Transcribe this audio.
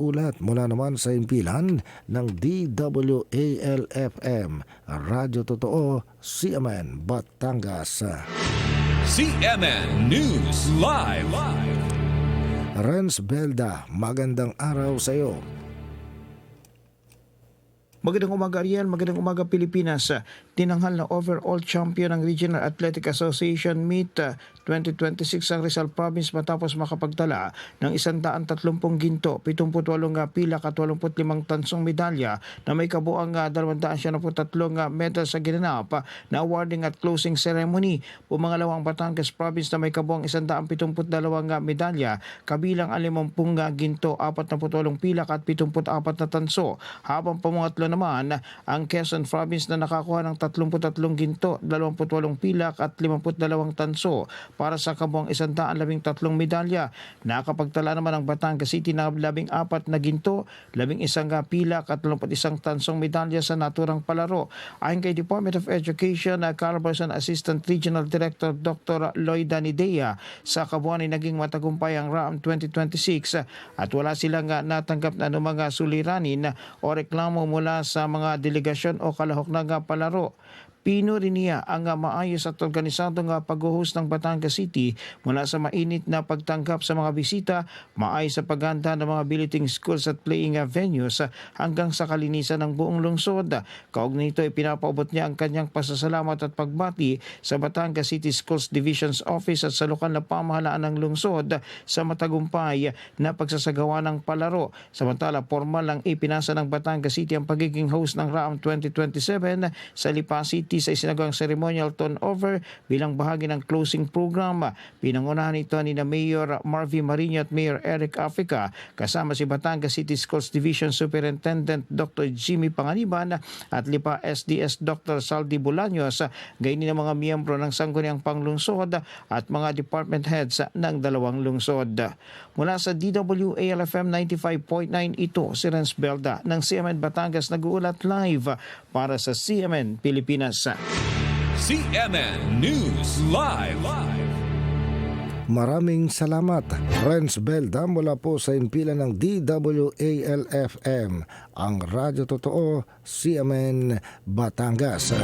ulat mula naman sa impilan ng DWALFM, Radyo Totoo, CMN, Batangas. CMN News Live. Renz Belda, magandang araw sa iyo. Magandang umaga Ariel, magandang umaga Pilipinas. Tinanghal na overall champion ng Regional Athletic Association Meet 2026 ang Rizal Province matapos makapagtala ng 130 ginto, 78 pilak at 85 tansong medalya na may kabuang 293 medal sa ginanap na awarding at closing ceremony. Pumangalawang Batangas Province na may kabuang 172 medalya, kabilang 50 ginto, 48 pilak at 74 na tanso. Habang pamungatlo naman ang Quezon Province na nakakuha ng 33 ginto, 28 pilak at 52 tanso para sa kabuang 113 medalya. Nakapagtala naman ang Batangas City ng 14 na ginto, 11 pilak at 21 tansong medalya sa naturang palaro. Ayon kay Department of Education, Calabarzon Assistant Regional Director Dr. Lloyd Danidea, sa kabuuan ay naging matagumpay ang RAM 2026 at wala silang natanggap na mga suliranin o reklamo mula sa mga delegasyon o kalahok na palaro. Pinuri niya ang maayos at organisadong pag-host ng Batangas City mula sa mainit na pagtanggap sa mga bisita, maayos sa paghanda ng mga billeting schools at playing venues hanggang sa kalinisan ng buong lungsod. Kaugnay nito, ipinapaubot niya ang kanyang pasasalamat at pagbati sa Batangas City Schools Division's Office at sa lokal na pamahalaan ng lungsod sa matagumpay na pagsasagawa ng palaro. Samantala, formal lang ipinasa ng Batangas City ang pagiging host ng RAM 2027 sa Lipa City sa isinagawang ceremonial turnover bilang bahagi ng closing program. Pinangunahan ito ni na Mayor Marvy Marino at Mayor Eric Africa kasama si Batangas City Schools Division Superintendent Dr. Jimmy Panganiban at Lipa SDS Dr. Saldi Bolaños, gayon ng mga miyembro ng sangguniang panglungsod at mga department heads ng dalawang lungsod. Mula sa DWALFM 95.9, ito si Renz Belda ng CMN Batangas nag-uulat live para sa CMN Pilipinas. CMN News Live. Maraming salamat, Renz Belda, mula po sa impilan ng DWALFM, ang Radyo Totoo, CMN Batangas.